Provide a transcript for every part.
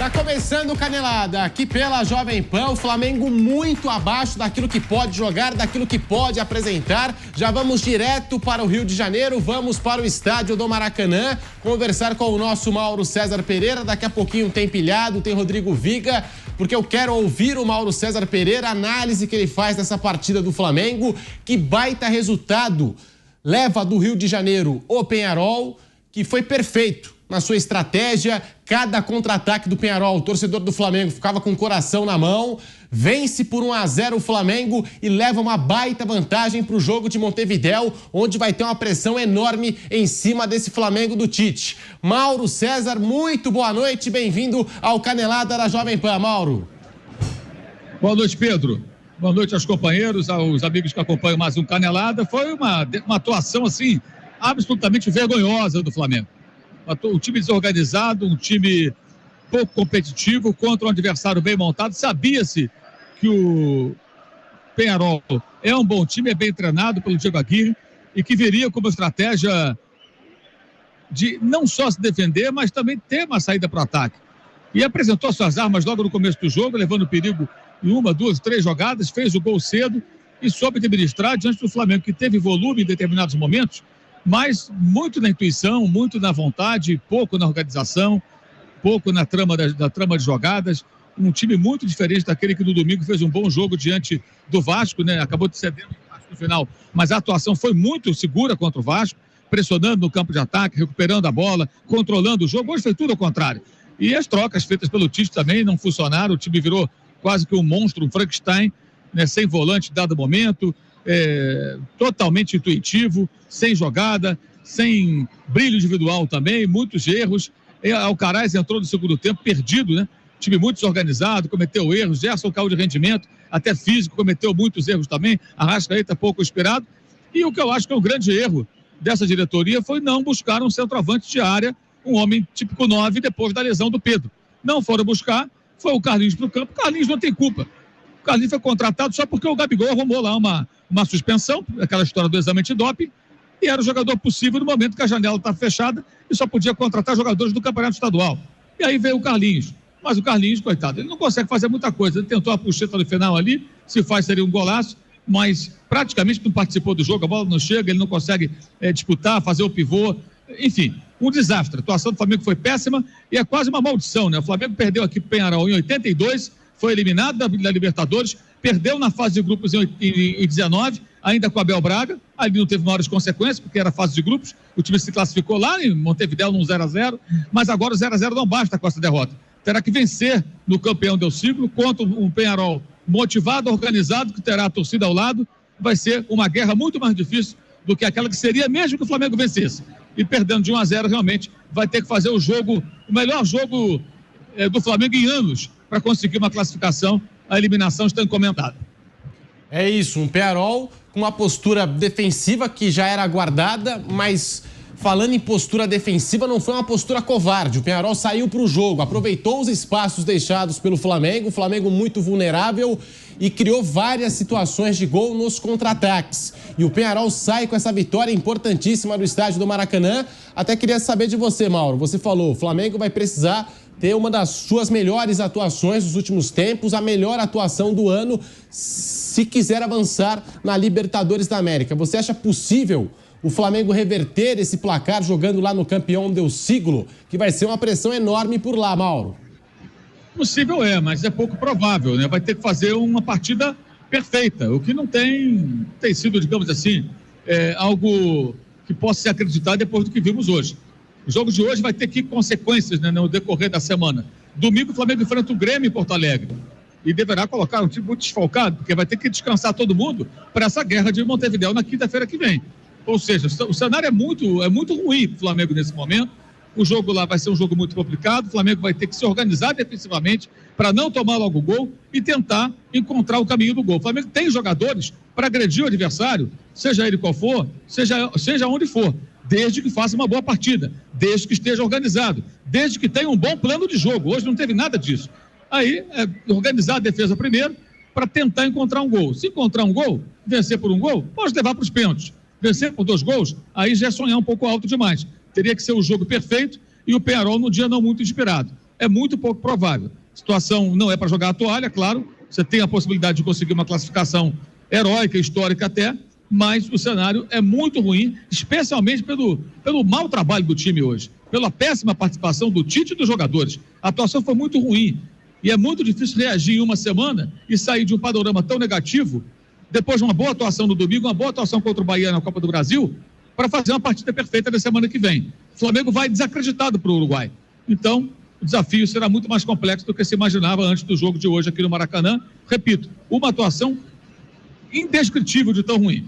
Tá começando o Canelada, aqui pela Jovem Pan, o Flamengo muito abaixo daquilo que pode jogar, daquilo que pode apresentar. Já vamos direto para o Rio de Janeiro, vamos para o estádio do Maracanã, conversar com o nosso Mauro César Pereira. Daqui a pouquinho tem Pilhado, tem Rodrigo Viga, porque eu quero ouvir o Mauro César Pereira, a análise que ele faz dessa partida do Flamengo. Que baita resultado leva do Rio de Janeiro o Peñarol, que foi perfeito na sua estratégia. Cada contra-ataque do Peñarol, o torcedor do Flamengo ficava com o coração na mão, vence por 1-0 o Flamengo e leva uma baita vantagem para o jogo de Montevidéu, onde vai ter uma pressão enorme em cima desse Flamengo do Tite. Mauro César, muito boa noite, bem-vindo ao Canelada da Jovem Pan, Mauro. Boa noite, Pedro. Boa noite aos companheiros, aos amigos que acompanham mais um Canelada. Foi uma atuação, assim, absolutamente vergonhosa do Flamengo. Um time desorganizado, um time pouco competitivo contra um adversário bem montado. Sabia-se que o Peñarol é um bom time, é bem treinado pelo Diego Aguirre e que viria como estratégia de não só se defender, mas também ter uma saída para o ataque. E apresentou suas armas logo no começo do jogo, levando perigo em 1, 2, 3 jogadas, fez o gol cedo e soube administrar diante do Flamengo, que teve volume em determinados momentos, mas muito na intuição, muito na vontade, pouco na organização, pouco na trama de jogadas. Um time muito diferente daquele que no domingo fez um bom jogo diante do Vasco, né? Acabou de ceder no final, mas a atuação foi muito segura contra o Vasco, pressionando no campo de ataque, recuperando a bola, controlando o jogo. Hoje foi tudo ao contrário. E as trocas feitas pelo Tite também não funcionaram, o time virou quase que um monstro, um Frankenstein, né? Sem volante dado momento, totalmente intuitivo, sem jogada, sem brilho individual também, muitos erros. Alcaraz entrou no segundo tempo perdido, né? Time muito desorganizado, cometeu erros. Gerson caiu de rendimento, até físico, cometeu muitos erros também. Arrascaeta pouco inspirado. E o que eu acho que é um grande erro dessa diretoria foi não buscar um centroavante de área, um homem típico 9, depois da lesão do Pedro. Não foram buscar, foi o Carlinhos para o campo. O Carlinhos não tem culpa. O Carlinhos foi contratado só porque o Gabigol arrumou lá uma suspensão, aquela história do exame antidoping, e era o jogador possível no momento que a janela está fechada e só podia contratar jogadores do Campeonato Estadual. E aí veio o Carlinhos. Mas o Carlinhos, coitado, ele não consegue fazer muita coisa. Ele tentou a puxeta no final ali, se faz seria um golaço, mas praticamente não participou do jogo, a bola não chega, ele não consegue disputar, fazer o pivô, enfim, um desastre. A atuação do Flamengo foi péssima e é quase uma maldição, né? O Flamengo perdeu aqui para o Peñarol em 82, foi eliminado da Libertadores, perdeu na fase de grupos em 19, ainda com Abel Braga, ali não teve maiores consequências, porque era fase de grupos, o time se classificou lá em Montevidéu num 0-0, mas agora o 0-0 não basta com essa derrota. Terá que vencer no campeão del siglo contra um Peñarol motivado, organizado, que terá a torcida ao lado. Vai ser uma guerra muito mais difícil do que aquela que seria mesmo que o Flamengo vencesse. E perdendo de 1-0, realmente vai ter que fazer o melhor jogo do Flamengo em anos para conseguir uma classificação. A eliminação está encomendada. É isso, um Peñarol com uma postura defensiva que já era aguardada, mas falando em postura defensiva, não foi uma postura covarde. O Peñarol saiu para o jogo, aproveitou os espaços deixados pelo Flamengo, o Flamengo muito vulnerável e criou várias situações de gol nos contra-ataques. E o Peñarol sai com essa vitória importantíssima do estádio do Maracanã. Até queria saber de você, Mauro. Você falou, o Flamengo vai precisar ter uma das suas melhores atuações dos últimos tempos, a melhor atuação do ano, se quiser avançar na Libertadores da América. Você acha possível o Flamengo reverter esse placar jogando lá no campeão del siglo, que vai ser uma pressão enorme por lá, Mauro? Possível mas é pouco provável, né? Vai ter que fazer uma partida perfeita, o que não tem sido, digamos assim, algo que possa ser acreditado depois do que vimos hoje. O jogo de hoje vai ter que consequências, né, no decorrer da semana. Domingo o Flamengo enfrenta o Grêmio em Porto Alegre e deverá colocar um time muito desfalcado, porque vai ter que descansar todo mundo para essa guerra de Montevidéu na quinta-feira que vem. Ou seja, o cenário é muito ruim para o Flamengo nesse momento. O jogo lá vai ser um jogo muito complicado. O Flamengo vai ter que se organizar defensivamente para não tomar logo o gol e tentar encontrar o caminho do gol. O Flamengo tem jogadores para agredir o adversário, seja ele qual for, seja onde for, desde que faça uma boa partida, desde que esteja organizado, desde que tenha um bom plano de jogo. Hoje não teve nada disso. Aí, organizar a defesa primeiro para tentar encontrar um gol. Se encontrar um gol, vencer por um gol, pode levar para os pênaltis. Vencer por 2 gols, aí já é sonhar um pouco alto demais. Teria que ser o jogo perfeito e o Peñarol no dia não muito inspirado. é muito pouco provável. A situação não é para jogar a toalha, claro, você tem a possibilidade de conseguir uma classificação heróica, histórica até, mas o cenário é muito ruim, especialmente pelo mau trabalho do time hoje, pela péssima participação do Tite e dos jogadores. A atuação foi muito ruim e é muito difícil reagir em uma semana e sair de um panorama tão negativo, depois de uma boa atuação no domingo, uma boa atuação contra o Bahia na Copa do Brasil, para fazer uma partida perfeita na semana que vem. O Flamengo vai desacreditado para o Uruguai. Então, o desafio será muito mais complexo do que se imaginava antes do jogo de hoje aqui no Maracanã. Repito, uma atuação indescritível de tão ruim.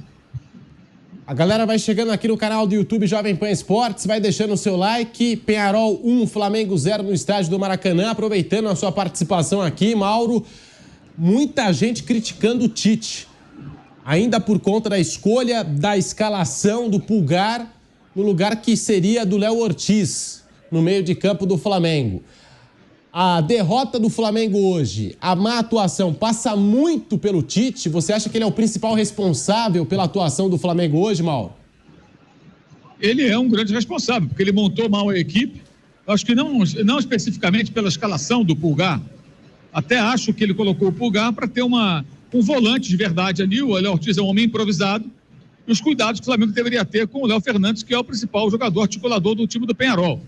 A galera vai chegando aqui no canal do YouTube Jovem Pan Esportes, vai deixando o seu like. Peñarol 1, Flamengo 0 no estádio do Maracanã. Aproveitando a sua participação aqui, Mauro, muita gente criticando o Tite, ainda por conta da escolha da escalação do Pulgar no lugar que seria do Léo Ortiz, no meio de campo do Flamengo. A derrota do Flamengo hoje, a má atuação, passa muito pelo Tite? Você acha que ele é o principal responsável pela atuação do Flamengo hoje, Mauro? Ele é um grande responsável, porque ele montou mal a equipe. Acho que não especificamente pela escalação do Pulgar. Até acho que ele colocou o Pulgar para ter um volante de verdade ali. O Léo Ortiz é um homem improvisado. E os cuidados que o Flamengo deveria ter com o Léo Fernandes, que é o principal jogador articulador do time do Peñarol.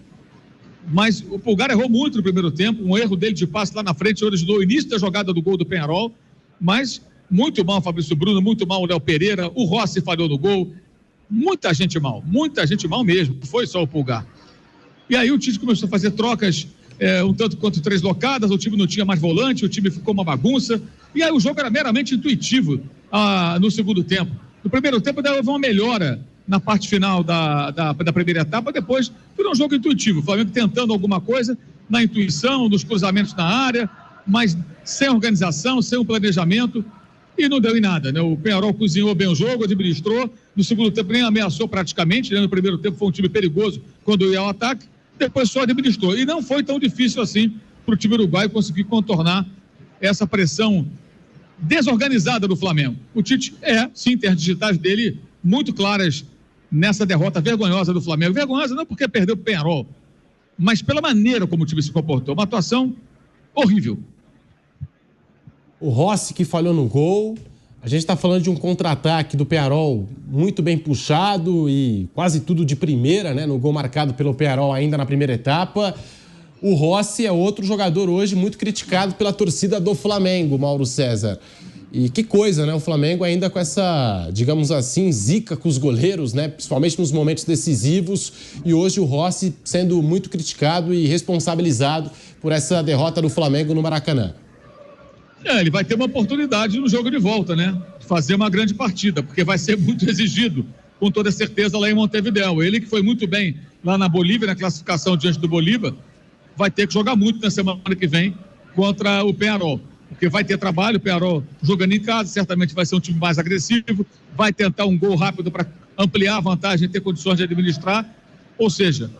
Mas o Pulgar errou muito no primeiro tempo, um erro dele de passe lá na frente, originou o início da jogada do gol do Peñarol, mas muito mal o Fabrício Bruno, muito mal o Léo Pereira, o Rossi falhou no gol, muita gente mal mesmo, não foi só o Pulgar. E aí o Tite começou a fazer trocas um tanto quanto translocadas, o time não tinha mais volante, o time ficou uma bagunça, e aí o jogo era meramente intuitivo no segundo tempo. No primeiro tempo houve uma melhora na parte final da primeira etapa, depois foi um jogo intuitivo, o Flamengo tentando alguma coisa na intuição, nos cruzamentos na área, mas sem organização, sem um planejamento, e não deu em nada, né? O Peñarol cozinhou bem o jogo, administrou, no segundo tempo nem ameaçou praticamente, né? No primeiro tempo foi um time perigoso quando ia ao ataque, depois só administrou, e não foi tão difícil assim para o time uruguaio conseguir contornar essa pressão desorganizada do Flamengo. O Tite sim, tem as digitais dele muito claras nessa derrota vergonhosa do Flamengo. Vergonhosa não porque perdeu o Peñarol, mas pela maneira como o time se comportou. Uma atuação horrível. O Rossi que falhou no gol. A gente está falando de um contra-ataque do Peñarol muito bem puxado e quase tudo de primeira, né? No gol marcado pelo Peñarol ainda na primeira etapa. O Rossi é outro jogador hoje muito criticado pela torcida do Flamengo, Mauro César. E que coisa, né? O Flamengo ainda com essa, digamos assim, zica com os goleiros, né? Principalmente nos momentos decisivos. E hoje o Rossi sendo muito criticado e responsabilizado por essa derrota do Flamengo no Maracanã. Ele vai ter uma oportunidade no jogo de volta, né? De fazer uma grande partida, porque vai ser muito exigido, com toda certeza, lá em Montevidéu. Ele que foi muito bem lá na Bolívia, na classificação diante do Bolívar, vai ter que jogar muito na semana que vem contra o Peñarol. Porque vai ter trabalho, o Peñarol jogando em casa, certamente vai ser um time mais agressivo, vai tentar um gol rápido para ampliar a vantagem e ter condições de administrar. Ou seja,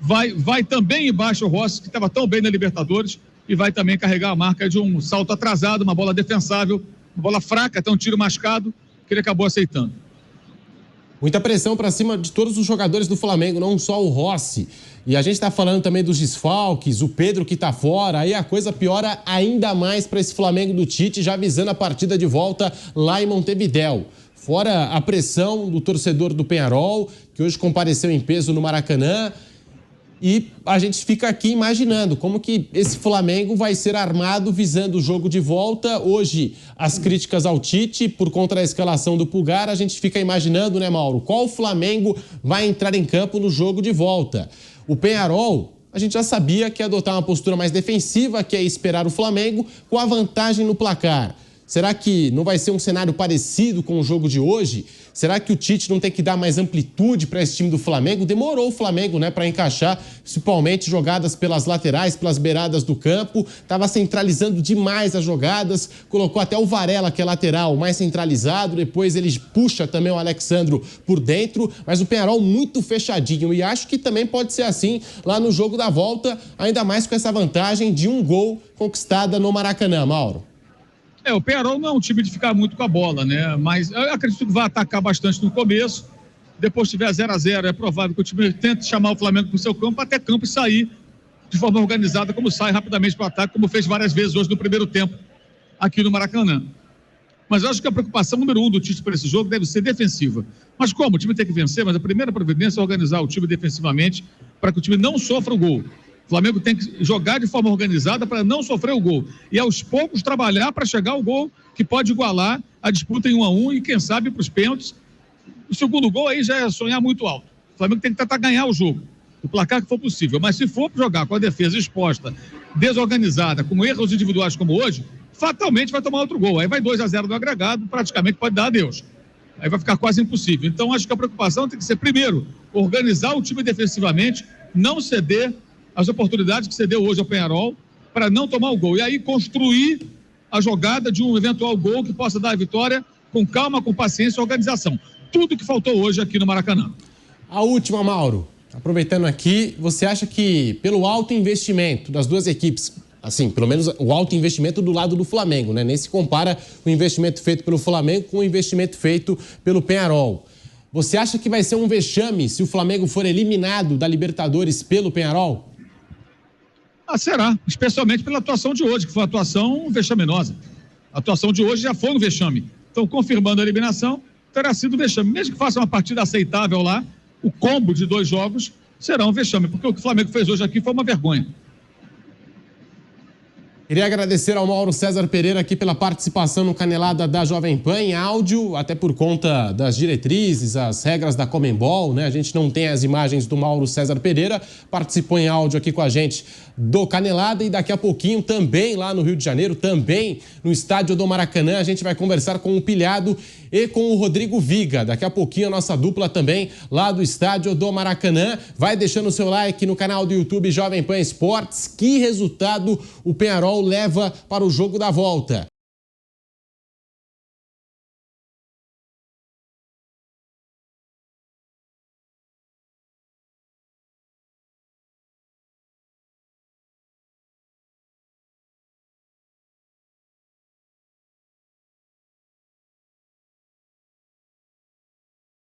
vai também embaixo o Rossi, que estava tão bem na Libertadores, e vai também carregar a marca de um salto atrasado, uma bola defensável, uma bola fraca, até um tiro mascado, que ele acabou aceitando. Muita pressão para cima de todos os jogadores do Flamengo, não só o Rossi. E a gente está falando também dos desfalques, o Pedro que está fora, aí a coisa piora ainda mais para esse Flamengo do Tite, já visando a partida de volta lá em Montevidéu. Fora a pressão do torcedor do Peñarol, que hoje compareceu em peso no Maracanã. E a gente fica aqui imaginando como que esse Flamengo vai ser armado visando o jogo de volta. Hoje, as críticas ao Tite por conta da escalação do Pulgar, a gente fica imaginando, né, Mauro? Qual Flamengo vai entrar em campo no jogo de volta? O Peñarol, a gente já sabia que ia adotar uma postura mais defensiva, que é esperar o Flamengo com a vantagem no placar. Será que não vai ser um cenário parecido com o jogo de hoje? Será que o Tite não tem que dar mais amplitude para esse time do Flamengo? Demorou o Flamengo, né, para encaixar, principalmente jogadas pelas laterais, pelas beiradas do campo. Estava centralizando demais as jogadas, colocou até o Varela, que é lateral, mais centralizado. Depois ele puxa também o Alexandro por dentro, mas o Peñarol muito fechadinho. E acho que também pode ser assim lá no jogo da volta, ainda mais com essa vantagem de um gol conquistada no Maracanã, Mauro. O Peñarol não é um time de ficar muito com a bola, né? Mas eu acredito que vai atacar bastante no começo. Depois, se tiver 0-0, é provável que o time tente chamar o Flamengo para o seu campo, até campo e sair de forma organizada, como sai rapidamente para o ataque, como fez várias vezes hoje no primeiro tempo, aqui no Maracanã. Mas eu acho que a preocupação número 1 do Tite para esse jogo deve ser defensiva. Mas como? O time tem que vencer, mas a primeira providência é organizar o time defensivamente para que o time não sofra o gol. O Flamengo tem que jogar de forma organizada para não sofrer o gol. E aos poucos trabalhar para chegar ao gol que pode igualar a disputa em 1-1 e quem sabe para os pênaltis. O segundo gol aí já é sonhar muito alto. O Flamengo tem que tentar ganhar o jogo, o placar que for possível. Mas se for jogar com a defesa exposta, desorganizada, com erros individuais como hoje, fatalmente vai tomar outro gol. Aí vai 2-0 no agregado, praticamente pode dar adeus. Aí vai ficar quase impossível. Então acho que a preocupação tem que ser, primeiro, organizar o time defensivamente, não ceder as oportunidades que cedeu hoje ao Peñarol para não tomar o gol. E aí construir a jogada de um eventual gol que possa dar a vitória com calma, com paciência e organização. Tudo que faltou hoje aqui no Maracanã. A última, Mauro. Aproveitando aqui, você acha que pelo alto investimento das duas equipes, assim, pelo menos o alto investimento do lado do Flamengo, né? Nem se compara o investimento feito pelo Flamengo com o investimento feito pelo Peñarol. Você acha que vai ser um vexame se o Flamengo for eliminado da Libertadores pelo Peñarol? Será, especialmente pela atuação de hoje, que foi uma atuação vexaminosa. A atuação de hoje já foi um vexame. Então, confirmando a eliminação, terá sido vexame. Mesmo que faça uma partida aceitável lá, o combo de 2 jogos será um vexame, porque o que o Flamengo fez hoje aqui foi uma vergonha. Queria agradecer ao Mauro César Pereira aqui pela participação no Canelada da Jovem Pan em áudio, até por conta das diretrizes, as regras da Conmebol, né? A gente não tem as imagens do Mauro César Pereira, participou em áudio aqui com a gente do Canelada e daqui a pouquinho também lá no Rio de Janeiro, também no estádio do Maracanã, a gente vai conversar com o Pilhado e com o Rodrigo Viga. Daqui a pouquinho a nossa dupla também lá do estádio do Maracanã. Vai deixando o seu like no canal do YouTube Jovem Pan Esportes. Que resultado o Peñarol leva para o jogo da volta?